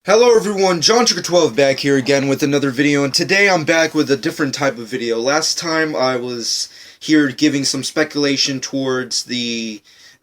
Hello everyone, John Trigger 12 back here again with another video, and today I'm back with a different type of video. Last time I was here giving some speculation towards the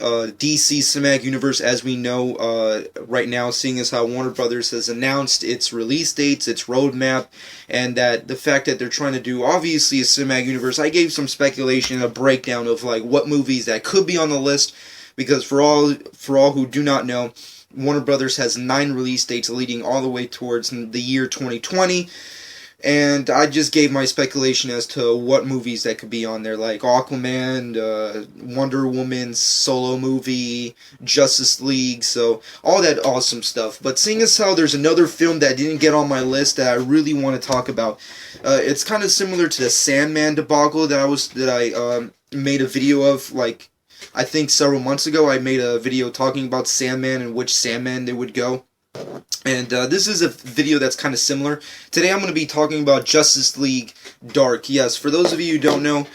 DC Cinematic Universe as we know right now, seeing as how Warner Brothers has announced its release dates, its roadmap, and that the fact that they're trying to do obviously a Cinematic Universe. I gave some speculation and a breakdown of like what movies that could be on the list, because for all who do not know, Warner Brothers has 9 release dates leading all the way towards the year 2020, and I just gave my speculation as to what movies that could be on there, like Aquaman, Wonder Woman solo movie, Justice League, so all that awesome stuff. But seeing as how there's another film that didn't get on my list that I really want to talk about, it's kind of similar to the Sandman debacle that I made a video of, like, I think several months ago. I made a video talking about Sandman and which Sandman they would go. And this is a video that's kind of similar. Today I'm going to be talking about Justice League Dark. Yes, for those of you who don't know,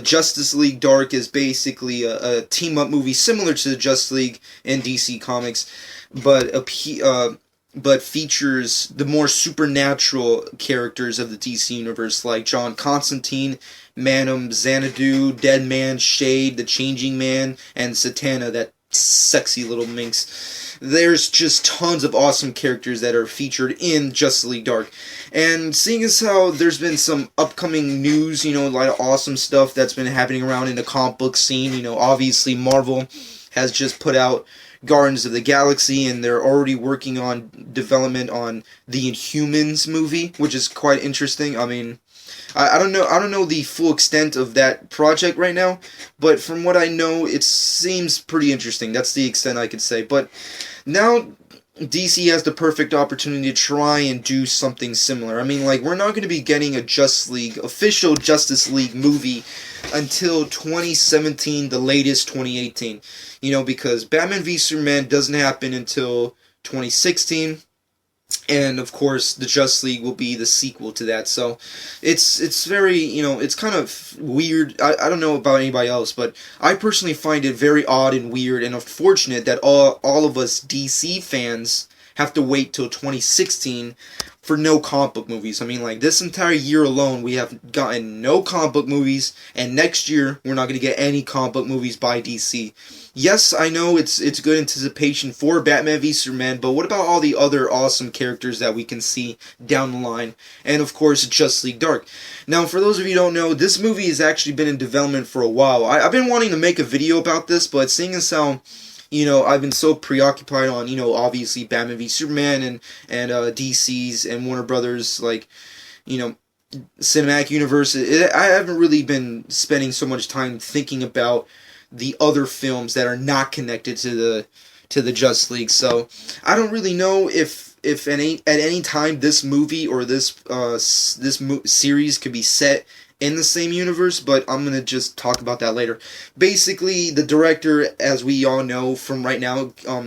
Justice League Dark is basically a team-up movie similar to Justice League in DC Comics, but features the more supernatural characters of the DC Universe, like John Constantine, Manum, Xanadu, Deadman, Shade, the Changing Man, and Satana, that sexy little minx. There's just tons of awesome characters that are featured in Justice League Dark. And seeing as how there's been some upcoming news, a lot of awesome stuff that's been happening around in the comic book scene, obviously Marvel has just put out Guardians of the Galaxy, and they're already working on development on the Inhumans movie, which is quite interesting. I mean, I don't know the full extent of that project right now, but from what I know, it seems pretty interesting. That's the extent I could say. But now DC has the perfect opportunity to try and do something similar. I mean, like, we're not going to be getting a official Justice League movie until 2017, the latest 2018. Because Batman v Superman doesn't happen until 2016. And of course, the Justice League will be the sequel to that. So it's very, it's kind of weird. I don't know about anybody else, but I personally find it very odd and weird and unfortunate that all of us DC fans have to wait till 2016 for no comic book movies. I mean, like, this entire year alone, we have gotten no comic book movies, and next year, we're not going to get any comic book movies by DC. Yes, I know it's good anticipation for Batman v Superman, but what about all the other awesome characters that we can see down the line? And of course, Justice League Dark. Now, for those of you who don't know, this movie has actually been in development for a while. I've been wanting to make a video about this, but seeing as how I've been so preoccupied on, obviously Batman v Superman and DC's and Warner Brothers, like, cinematic universe. I haven't really been spending so much time thinking about the other films that are not connected to the Justice League. So I don't really know if at any time this movie or this series could be set in the same universe, but I'm going to just talk about that later. Basically, the director, as we all know from right now,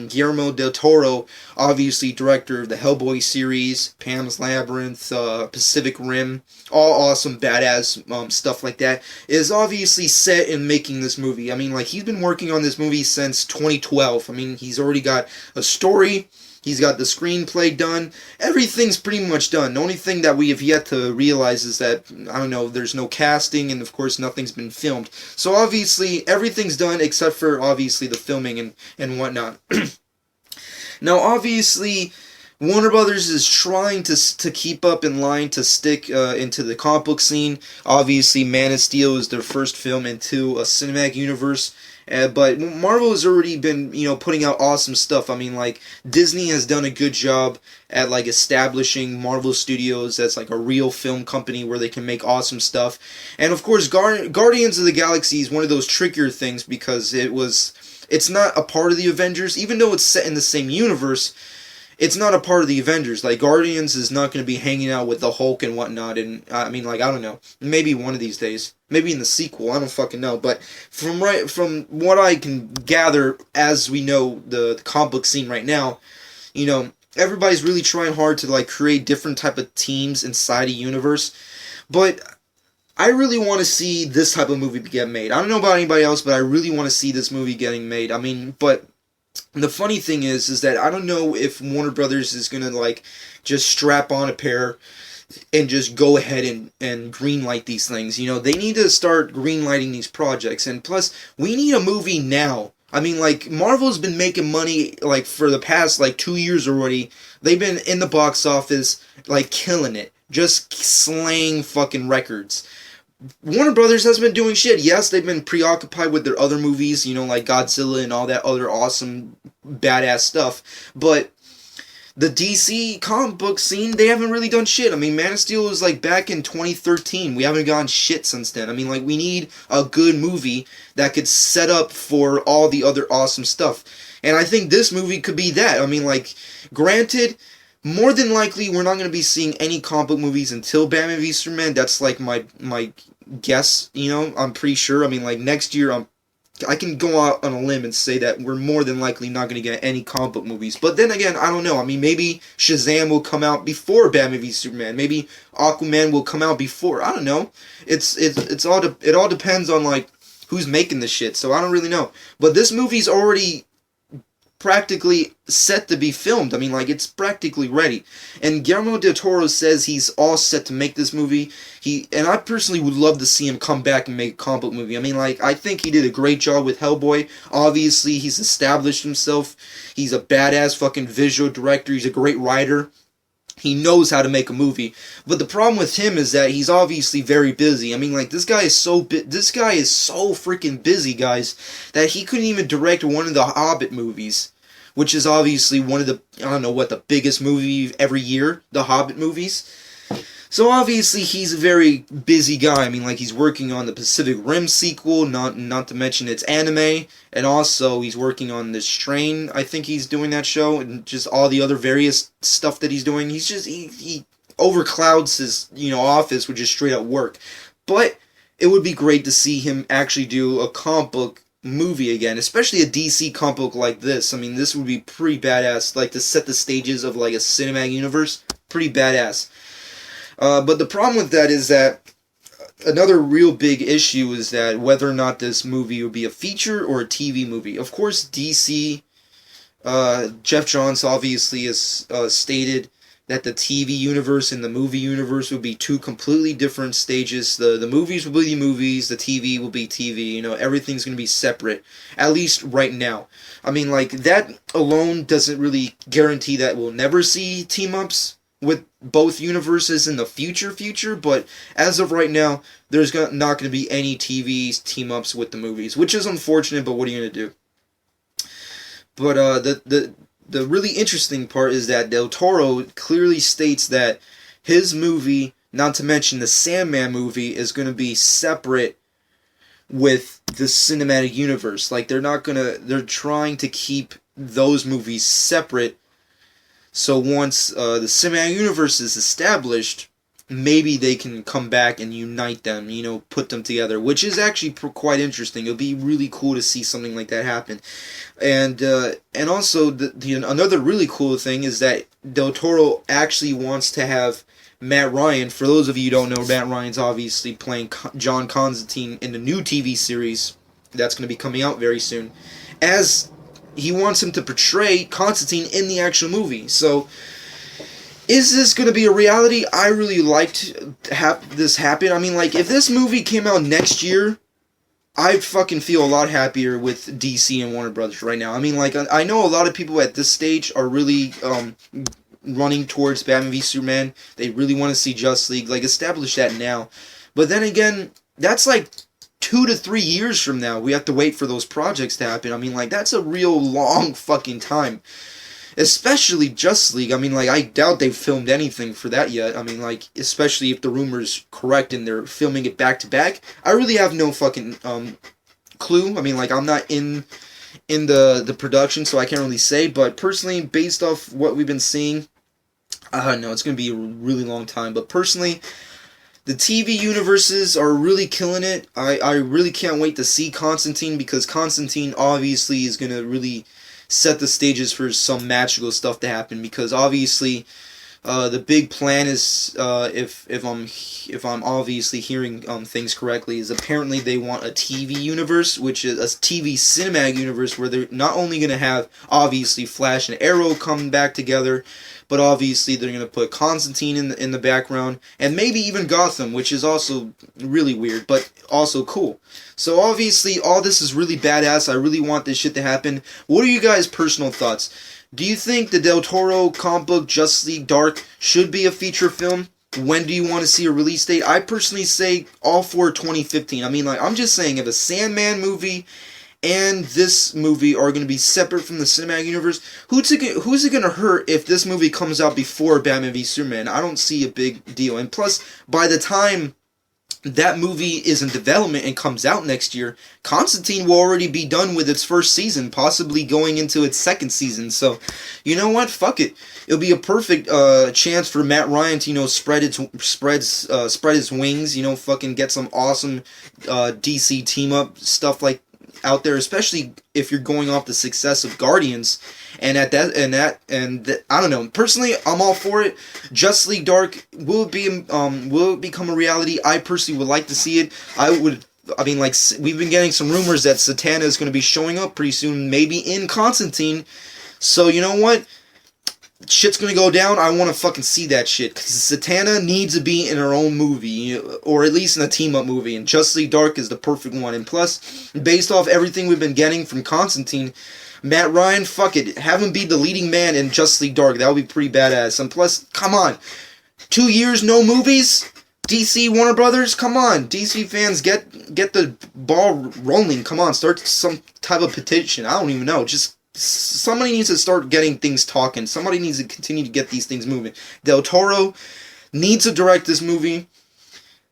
Guillermo del Toro, obviously director of the Hellboy series, Pan's Labyrinth, Pacific Rim, all awesome, badass stuff like that, is obviously set in making this movie. I mean, like, he's been working on this movie since 2012. I mean, he's already got a story. He's got the screenplay done. Everything's pretty much done. The only thing that we have yet to realize is that, I don't know, there's no casting, and of course nothing's been filmed. So obviously, everything's done except for, obviously, the filming and whatnot. Now, obviously, Warner Brothers is trying to keep up in line to stick into the comic book scene. Obviously, Man of Steel is their first film into a cinematic universe. But Marvel has already been, putting out awesome stuff. I mean, like, Disney has done a good job at, like, establishing Marvel Studios as, like, a real film company where they can make awesome stuff. And, of course, Guardians of the Galaxy is one of those trickier things because it's not a part of the Avengers. Even though it's set in the same universe, it's not a part of the Avengers. Like, Guardians is not going to be hanging out with the Hulk and whatnot, and, I mean, like, I don't know. Maybe one of these days. Maybe in the sequel, I don't fucking know. But from what I can gather, as we know the comic book scene right now, everybody's really trying hard to, like, create different type of teams inside a universe. But I really want to see this type of movie get made. I don't know about anybody else, but I really want to see this movie getting made. I mean, but the funny thing is that I don't know if Warner Brothers is gonna like just strap on a pair and just go ahead and greenlight these things. You know, they need to start greenlighting these projects. And plus, we need a movie now. I mean, like, Marvel's been making money, like, for the past, like, 2 years already. They've been in the box office, like, killing it. Just slaying fucking records. Warner Brothers hasn't been doing shit. Yes, they've been preoccupied with their other movies, you know, like Godzilla and all that other awesome, badass stuff. But the DC comic book scene, they haven't really done shit. I mean, Man of Steel was like back in 2013. We haven't gotten shit since then. I mean, like, we need a good movie that could set up for all the other awesome stuff. And I think this movie could be that. I mean, like, granted, more than likely, we're not going to be seeing any comic book movies until Batman v Superman. That's like my guess, you know? I'm pretty sure. I mean, like, next year, I can go out on a limb and say that we're more than likely not going to get any comic book movies. But then again, I don't know. I mean, maybe Shazam will come out before Batman v Superman. Maybe Aquaman will come out before. I don't know. It all depends on like who's making the shit. So I don't really know. But this movie's already practically set to be filmed. I mean, like, it's practically ready. And Guillermo del Toro says he's all set to make this movie. And I personally would love to see him come back and make a comic book movie. I mean, like, I think he did a great job with Hellboy. Obviously, he's established himself. He's a badass fucking visual director. He's a great writer. He knows how to make a movie. But the problem with him is that he's obviously very busy. I mean, like, this guy is so freaking busy, guys, that he couldn't even direct one of the Hobbit movies, which is obviously one of the, I don't know what, the biggest movie every year, the Hobbit movies. So obviously he's a very busy guy. I mean, like, he's working on the Pacific Rim sequel, not to mention its anime, and also he's working on this Strain. I think he's doing that show, and just all the other various stuff that he's doing. He's just, he overclouds his, you know, office with just straight up work. But it would be great to see him actually do a comic book movie again, especially a DC comic book like this. I mean, this would be pretty badass, like, to set the stages of like a cinematic universe. Pretty badass. But the problem with that is that another real big issue is that whether or not this movie would be a feature or a TV movie. Of course, DC, Jeff Johns obviously has stated that the TV universe and the movie universe would be two completely different stages. The movies will be movies, the TV will be TV, you know, everything's going to be separate, at least right now. I mean, like, that alone doesn't really guarantee that we'll never see team-ups with both universes in the future, but as of right now, there's not going to be any TV team-ups with the movies, which is unfortunate, but what are you going to do? But the really interesting part is that Del Toro clearly states that his movie, not to mention the Sandman movie, is going to be separate with the cinematic universe. Like, they're trying to keep those movies separate. So once the cinematic universe is established, maybe they can come back and unite them, you know, put them together, which is actually quite interesting. It'll be really cool to see something like that happen. And also, another really cool thing is that Del Toro actually wants to have Matt Ryan. For those of you who don't know, Matt Ryan's obviously playing John Constantine in the new TV series that's going to be coming out very soon, as he wants him to portray Constantine in the actual movie. So, is this going to be a reality? I really liked to have this happen. I mean, like, if this movie came out next year, I'd fucking feel a lot happier with DC and Warner Brothers right now. I mean, like, I know a lot of people at this stage are really running towards Batman v Superman. They really want to see Justice League. Like, establish that now. But then again, that's like 2 to 3 years from now. We have to wait for those projects to happen. I mean, like, that's a real long fucking time. Especially Justice League. I mean, like, I doubt they've filmed anything for that yet. I mean, like, especially if the rumor's correct and they're filming it back to back. I really have no fucking clue. I mean, like, I'm not in the production, so I can't really say. But personally, based off what we've been seeing, I don't know, it's going to be a really long time. But personally, the TV universes are really killing it. I really can't wait to see Constantine, because Constantine obviously is going to really set the stages for some magical stuff to happen, because obviously The big plan is, if I'm obviously hearing things correctly, is apparently they want a TV universe, which is a TV cinematic universe where they're not only going to have obviously Flash and Arrow come back together, but obviously they're going to put Constantine in the background, and maybe even Gotham, which is also really weird, but also cool. So obviously all this is really badass. I really want this shit to happen. What are you guys' personal thoughts? Do you think the Del Toro comic book Justice League Dark should be a feature film? When do you want to see a release date? I personally say all for 2015. I mean, like, I'm just saying, if a Sandman movie and this movie are going to be separate from the cinematic universe, who's it going to hurt if this movie comes out before Batman v Superman? I don't see a big deal. And plus, by the time that movie is in development and comes out next year, Constantine will already be done with its first season, possibly going into its second season. So, you know what? Fuck it. It'll be a perfect chance for Matt Ryan to, you know, spread his wings. You know, fucking get some awesome DC team up stuff like out there, especially if you're going off the success of Guardians. And I don't know. Personally, I'm all for it. Justice League Dark will it become a reality? I personally would like to see it. Like, we've been getting some rumors that Satana is going to be showing up pretty soon, maybe in Constantine. So you know what? Shit's gonna go down. I want to fucking see that shit, because Satana needs to be in her own movie, or at least in a team-up movie, and Justice League Dark is the perfect one. And plus, based off everything we've been getting from Constantine, Matt Ryan, fuck it, have him be the leading man in Justice League Dark. That would be pretty badass. And plus, come on, 2 years no movies? DC, Warner Brothers, come on, DC fans, get the ball rolling. Come on, start some type of petition. I don't even know, just somebody needs to start getting things talking. Somebody needs to continue to get these things moving. Del Toro needs to direct this movie.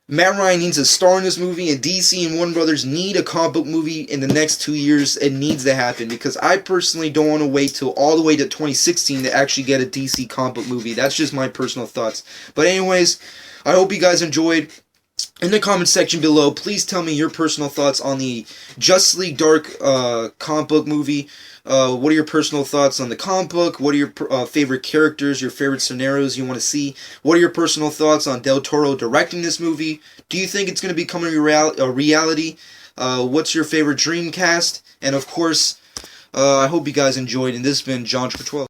Matt Ryan needs to star in this movie, and DC and Warner Brothers need a comic book movie in the next 2 years. It needs to happen, because I personally don't want to wait till all the way to 2016 to actually get a DC comic book movie. That's just my personal thoughts. But anyways, I hope you guys enjoyed. In the comment section below, please tell me your personal thoughts on the Justice League Dark comic book movie. What are your personal thoughts on the comic book? What are your favorite characters, your favorite scenarios you want to see? What are your personal thoughts on Del Toro directing this movie? Do you think it's going to become a reality? What's your favorite dream cast? And of course, I hope you guys enjoyed, and this has been John for 12.